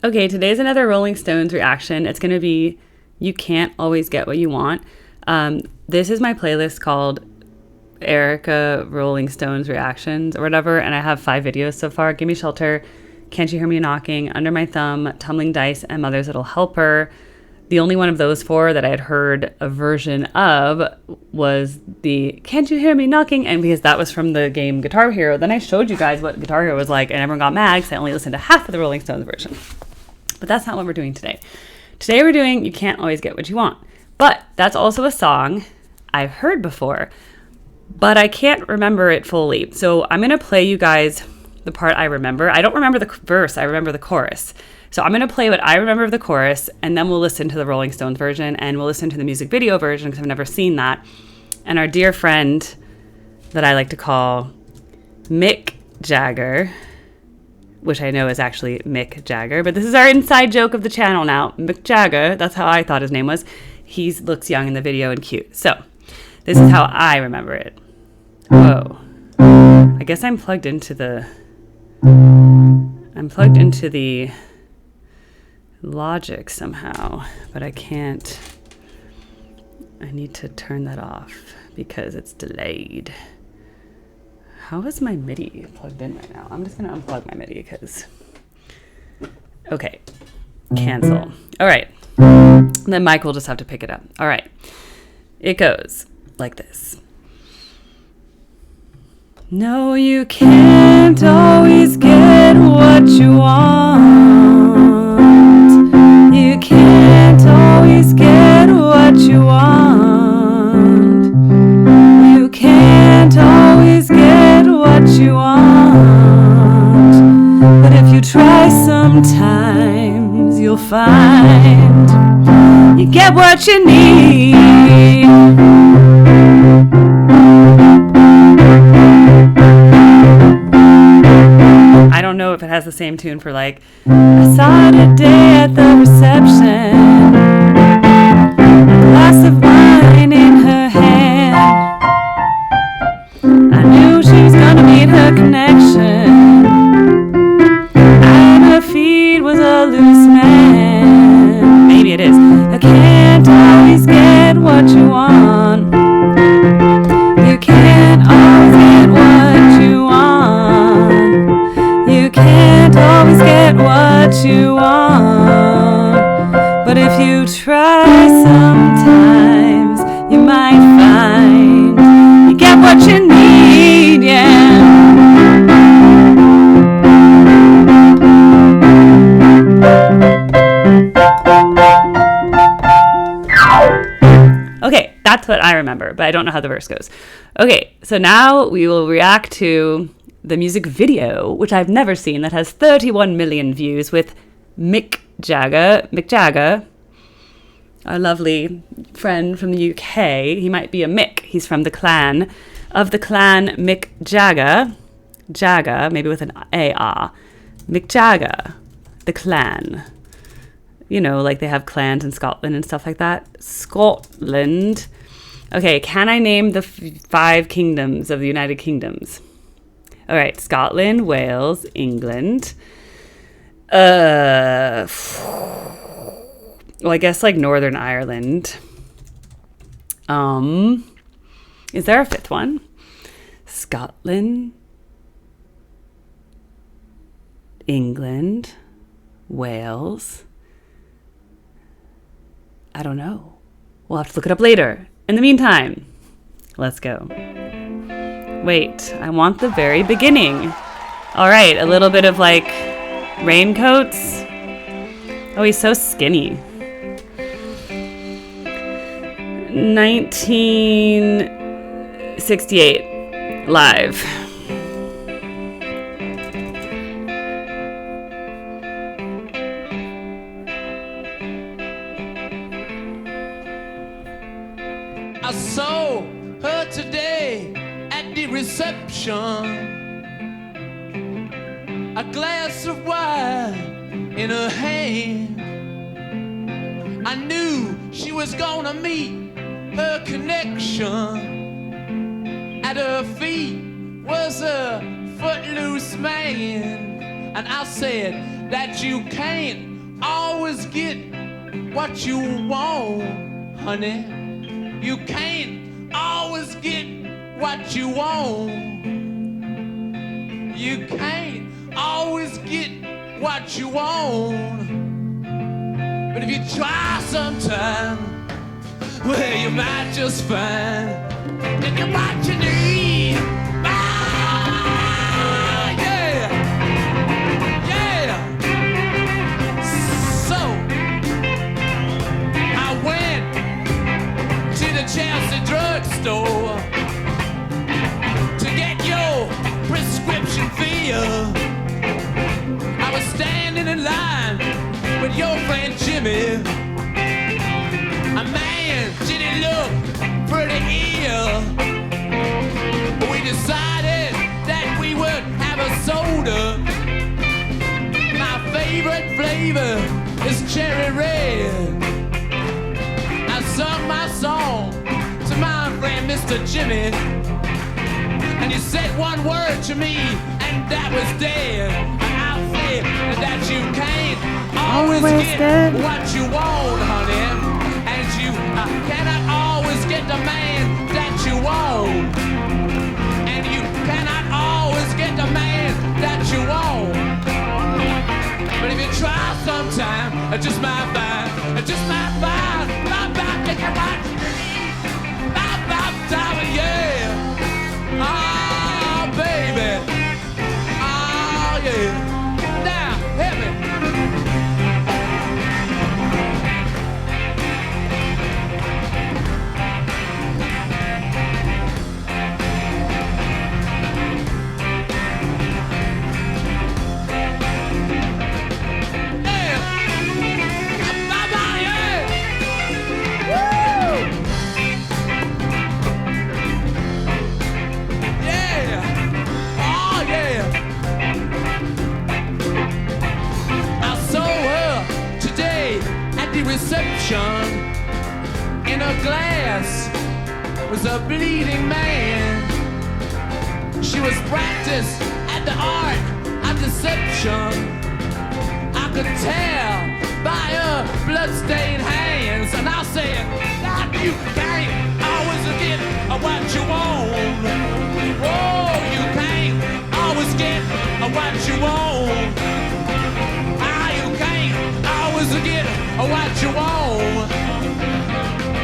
Okay, today's another Rolling Stones reaction. It's going to be You Can't Always Get What You Want. This is my playlist called Erica Rolling Stones Reactions or whatever, and I have 5 videos so far. Give Me Shelter, Can't You Hear Me Knocking, Under My Thumb, Tumbling Dice, and Mother's Little Helper. The only one of those 4 that I had heard a version of was the Can't You Hear Me Knocking, and because that was from the game Guitar Hero, then I showed you guys what Guitar Hero was like, and everyone got mad because I only listened to half of the Rolling Stones version. But that's not what we're doing today. Today we're doing You Can't Always Get What You Want. But that's also a song I've heard before, but I can't remember it fully. So I'm going to play you guys the part I remember. I don't remember the verse, I remember the chorus. So I'm going to play what I remember of the chorus, and then we'll listen to the Rolling Stones version, and we'll listen to the music video version because I've never seen that. And our dear friend that I like to call Mick Jagger, which I know is actually Mick Jagger, but this is our inside joke of the channel now. Mick Jagger, that's how I thought his name was. He looks young in the video and cute. So this is how I remember it. Whoa. I guess I'm plugged into the Logic somehow, but I can't. I need to turn that off because it's delayed. How is my MIDI plugged in right now? I'm just going to unplug my MIDI because... Okay. Cancel. All right. Then Mike will just have to pick it up. All right. It goes like this. No, you can't always get what you want. You can't always get what you want. You can't always get what you want. But if you try sometimes, you'll find you get what you need. I don't know if it has the same tune for like, I saw it today at the reception, a glass of wine in her hand. I knew she was gonna meet her connection, and her feet was a loose man. Maybe it is. I can't always get what you want. You can't always get what you want. You can't always get what you want. But if you try sometimes, you might find you get what you need, yeah. Okay, that's what I remember, but I don't know how the verse goes. Okay, so now we will react to the music video, which I've never seen, that has 31 million views with Mick Jagger, our lovely friend from the UK. He might be a Mick. He's from the clan Mick Jagger, maybe with an A-R. Mick Jagger, the clan. You know, like they have clans in Scotland and stuff like that. Scotland. Okay, can I name the 5 kingdoms of the United Kingdoms? All right, Scotland, Wales, England. Well, I guess like Northern Ireland. Is there a 5th one? Scotland, England, Wales. I don't know. We'll have to look it up later. In the meantime, let's go. Wait, I want the very beginning. All right, a little bit of like raincoats. Oh, he's so skinny. 1968 live. I saw her today at the reception, a glass of wine in her hand. I knew she was gonna meet her connection. At her feet was a footloose man, and I said, that you can't always get what you want, honey. You can't always get what you want. You can't always get what you want. But if you try sometime, well, you might just find that you're what you need. Ah, yeah, yeah. So I went to the Chelsea drugstore to get your prescription filled. I was standing in line with your friend Jimmy. A man, didn't look pretty ill. We decided that we would have a soda. My favorite flavor is cherry red. I sung my song to my friend Mr. Jimmy, and he said one word to me, and that was dead. And I'll say that you can't always get what you want, honey. And you cannot always get the man that you want. And you cannot always get the man that you want. But if you try sometime, it just might find, it just might find, get your what you need. Yeah. Oh, baby. Oh, yeah. Now, hit me. Reception in a glass was a bleeding man. She was practiced at the art of deception. I could tell by her bloodstained hands, and I said, "God, you can't always get what you want. Oh, you can't always get what you want. You can't always get what you want.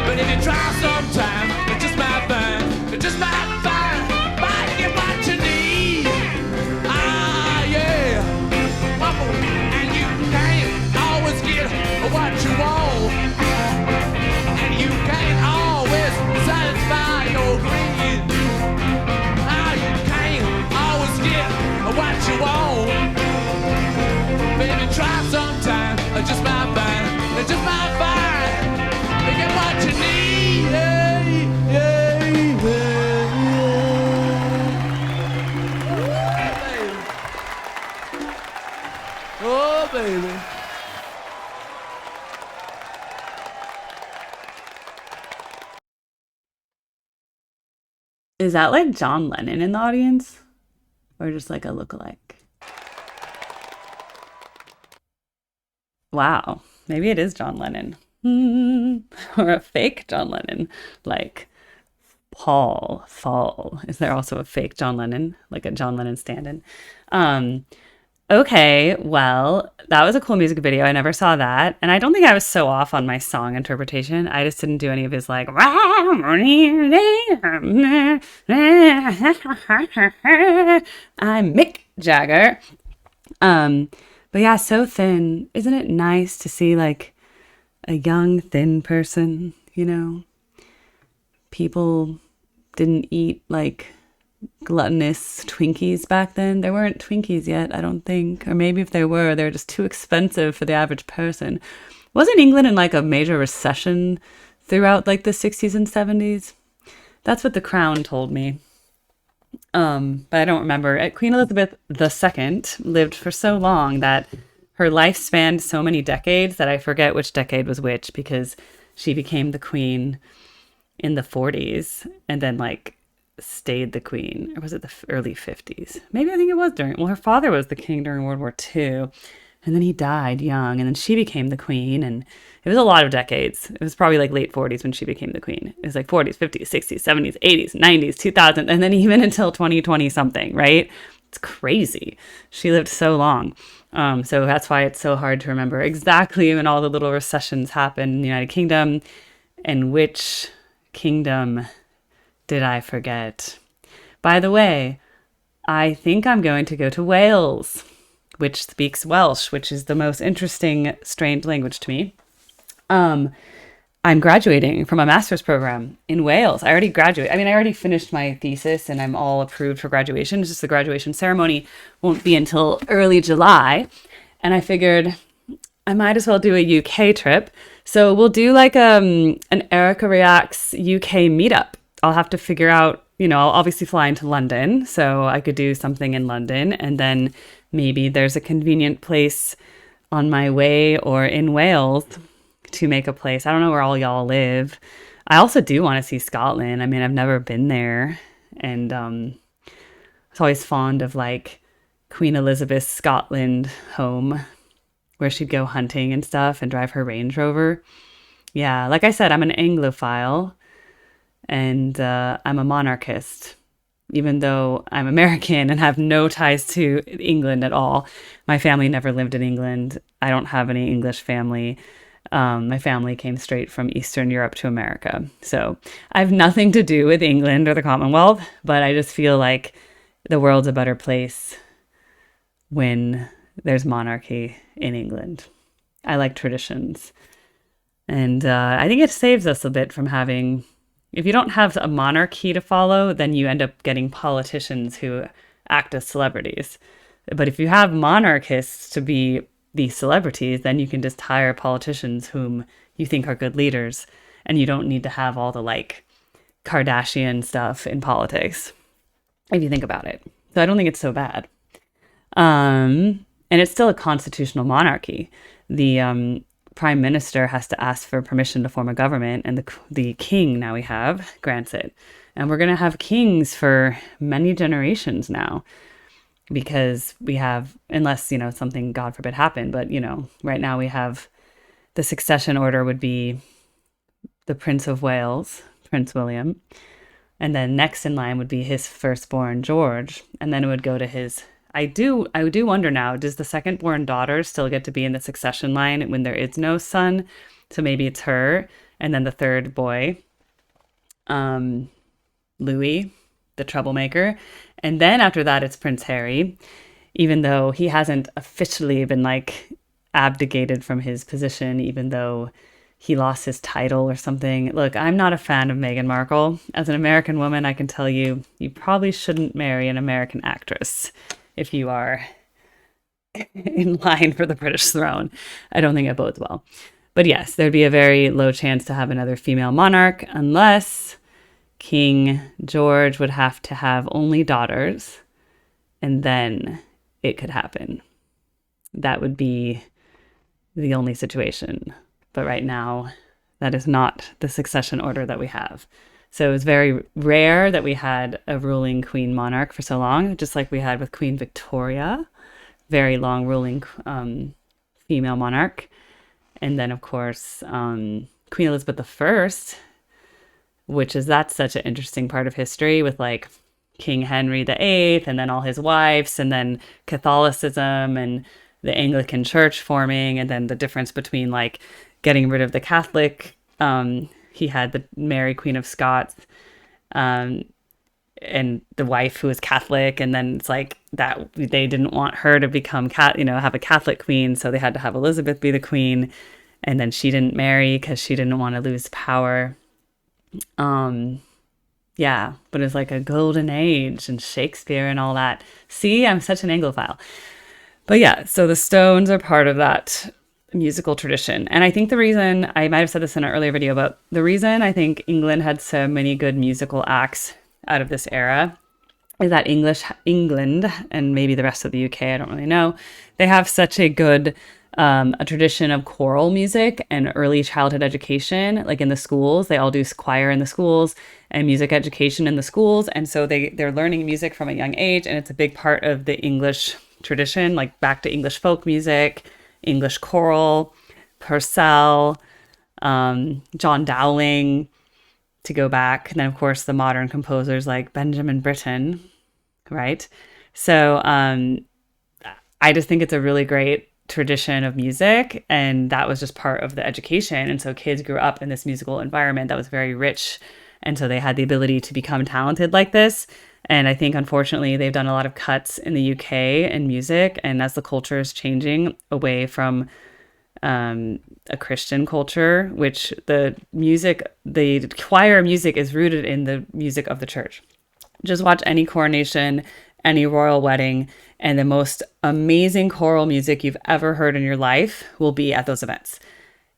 But if you try sometime, it just might find, it just might find, might get what you need. Ah, yeah. And you can't always get what you want. And you can't always satisfy your greed. Ah, you can't always get what you want. Baby, try sometime, I just might find, I just might find, to get what you need, yeah, yeah, yeah. Oh, baby. Is that like John Lennon in the audience? Or just like a lookalike? Wow, maybe it is John Lennon. Or a fake John Lennon, like Paul Fall. Is there also a fake John Lennon, like a John Lennon stand-in? Okay, well, that was a cool music video. I never saw that. And I don't think I was so off on my song interpretation. I just didn't do any of his like I'm Mick Jagger. But yeah, so thin. Isn't it nice to see like a young, thin person, you know? People didn't eat like gluttonous Twinkies back then. There weren't Twinkies yet, I don't think. Or maybe if there were, they're just too expensive for the average person. Wasn't England in like a major recession throughout like the 60s and 70s? That's what The Crown told me. But I don't remember. Queen Elizabeth II lived for so long that her life spanned so many decades that I forget which decade was which, because she became the queen in the 40s and then like stayed the queen, or was it the early 50s? Maybe I think it was during, well, her father was the king during World War II, And then he died young, and then she became the queen, and it was a lot of decades. It was probably like late 40s when she became the queen. It was like 40s, 50s, 60s, 70s, 80s, 90s, 2000, and then even until 2020 something, right? It's crazy. She lived so long. So that's why it's so hard to remember exactly when all the little recessions happened in the United Kingdom. And which kingdom did I forget? By the way, I think I'm going to go to Wales, which speaks Welsh, which is the most interesting, strange language to me. I'm graduating from a master's program in Wales. I already graduated. I mean, I already finished my thesis and I'm all approved for graduation. It's just the graduation ceremony won't be until early July. And I figured I might as well do a UK trip. So we'll do like an Erica Reacts UK meetup. I'll have to figure out, I'll obviously fly into London. So I could do something in London, and then maybe there's a convenient place on my way or in Wales to make a place. I don't know where all y'all live. I also do want to see Scotland. I mean, I've never been there. And I was always fond of like Queen Elizabeth's Scotland home, where she'd go hunting and stuff and drive her Range Rover. Yeah, like I said, I'm an Anglophile and I'm a monarchist. Even though I'm American and have no ties to England at all. My family never lived in England. I don't have any English family. My family came straight from Eastern Europe to America. So I have nothing to do with England or the Commonwealth, but I just feel like the world's a better place when there's monarchy in England. I like traditions. And I think it saves us a bit from having, if you don't have a monarchy to follow, then you end up getting politicians who act as celebrities. But if you have monarchists to be these celebrities, then you can just hire politicians whom you think are good leaders, and you don't need to have all the like Kardashian stuff in politics, if you think about it. So I don't think it's so bad. And it's still a constitutional monarchy. The prime minister has to ask for permission to form a government, and the king now we have grants it. And we're going to have kings for many generations now, because we have, unless, something, God forbid, happened. But, right now we have the succession order would be the Prince of Wales, Prince William. And then next in line would be his firstborn, George. And then it would go to his, I do wonder now, does the second-born daughter still get to be in the succession line when there is no son? So maybe it's her. And then the third boy, Louis, the troublemaker. And then after that, it's Prince Harry, even though he hasn't officially been like abdicated from his position, even though he lost his title or something. Look, I'm not a fan of Meghan Markle. As an American woman, I can tell you, you probably shouldn't marry an American actress if you are in line for the British throne. I don't think it bodes well. But yes, there'd be a very low chance to have another female monarch unless King George would have to have only daughters, and then it could happen. That would be the only situation. But right now, that is not the succession order that we have. So it's very rare that we had a ruling queen monarch for so long, just like we had with Queen Victoria, very long ruling female monarch. And then, of course, Queen Elizabeth I, that's such an interesting part of history with like King Henry VIII and then all his wives, and then Catholicism and the Anglican Church forming, and then the difference between like getting rid of the Catholic. He had the Mary Queen of Scots and the wife who was Catholic, and then it's like that they didn't want her to become have a Catholic queen, so they had to have Elizabeth be the queen, and then she didn't marry because she didn't want to lose power. Yeah, but it's like a golden age and Shakespeare and all that. See, I'm such an Anglophile. But yeah, so the Stones are part of that musical tradition. And I think the reason, I might have said this in an earlier video, but the reason I think England had so many good musical acts out of this era is that England, and maybe the rest of the UK, I don't really know, they have such a good a tradition of choral music and early childhood education. Like in the schools, they all do choir in the schools and music education in the schools. And so they're learning music from a young age, and it's a big part of the English tradition, like back to English folk music. English choral, Purcell, John Dowling, to go back. And then, of course, the modern composers like Benjamin Britten, right? So I just think it's a really great tradition of music, and that was just part of the education. And so kids grew up in this musical environment that was very rich, and so they had the ability to become talented like this. And I think, unfortunately, they've done a lot of cuts in the UK in music, and as the culture is changing away from a Christian culture, which the choir music is rooted in the music of the church. Just watch any coronation, any royal wedding, and the most amazing choral music you've ever heard in your life will be at those events.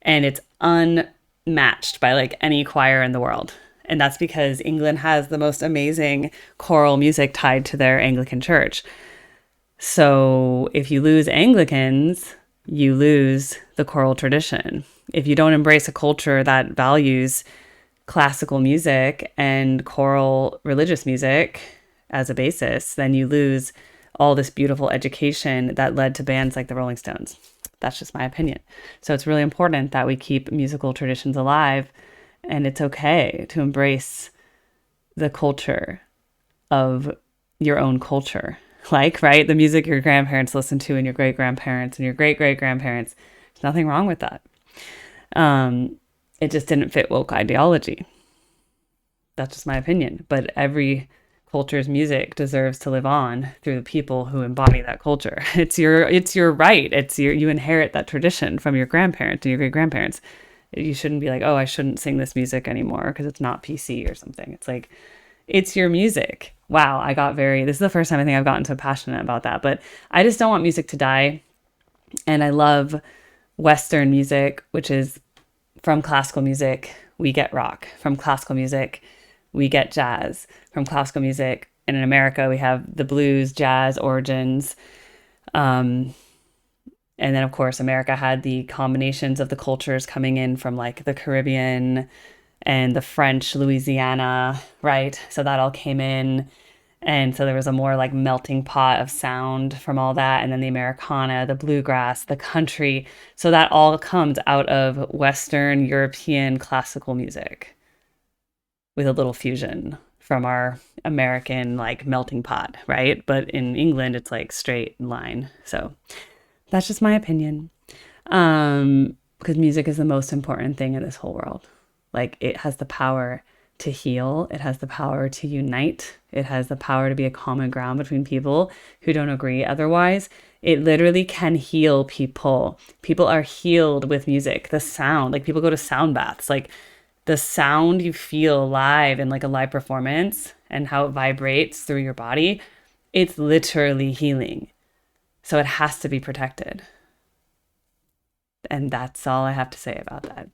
And it's unmatched by like any choir in the world. And that's because England has the most amazing choral music tied to their Anglican church. So if you lose Anglicans, you lose the choral tradition. If you don't embrace a culture that values classical music and choral religious music as a basis, then you lose all this beautiful education that led to bands like the Rolling Stones. That's just my opinion. So it's really important that we keep musical traditions alive, and it's okay to embrace the culture of your own culture. Like, right, the music your grandparents listened to and your great-grandparents and your great-great-grandparents. There's nothing wrong with that. It just didn't fit woke ideology. That's just my opinion. But every culture's music deserves to live on through the people who embody that culture. It's your right. You inherit that tradition from your grandparents and your great-grandparents. You shouldn't be like, oh, I shouldn't sing this music anymore because it's not PC or something. It's like, it's your music. Wow, this is the first time I think I've gotten so passionate about that. But I just don't want music to die. And I love Western music, which is from classical music, we get rock. From classical music, we get jazz. From classical music, and in America, we have the blues, jazz origins. And then, of course, America had the combinations of the cultures coming in from like the Caribbean and the French Louisiana, right? So that all came in. And so there was a more like melting pot of sound from all that. And then the Americana, the bluegrass, the country. So that all comes out of Western European classical music with a little fusion from our American like melting pot, right? But in England, it's like straight line. So that's just my opinion. Because music is the most important thing in this whole world. Like, it has the power to heal. It has the power to unite. It has the power to be a common ground between people who don't agree otherwise. It literally can heal people. People are healed with music. The sound, like people go to sound baths, like the sound you feel live in like a live performance and how it vibrates through your body, it's literally healing. So it has to be protected. And that's all I have to say about that.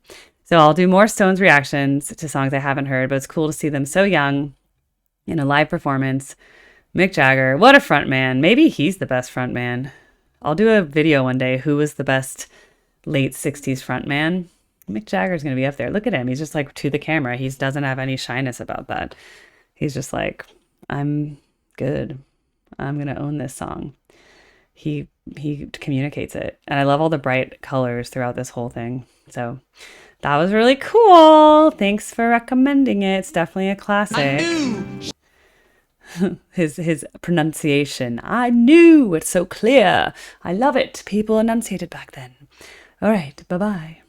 So I'll do more Stones reactions to songs I haven't heard, but it's cool to see them so young in a live performance. Mick Jagger, what a front man. Maybe he's the best front man. I'll do a video one day. Who was the best late 60s front man? Mick Jagger's going to be up there. Look at him. He's just like to the camera. He doesn't have any shyness about that. He's just like, I'm good. I'm going to own this song. He communicates it. And I love all the bright colors throughout this whole thing. So that was really cool. Thanks for recommending it. It's definitely a classic. His pronunciation. I knew. It's so clear. I love it. People enunciated back then. All right. Bye-bye.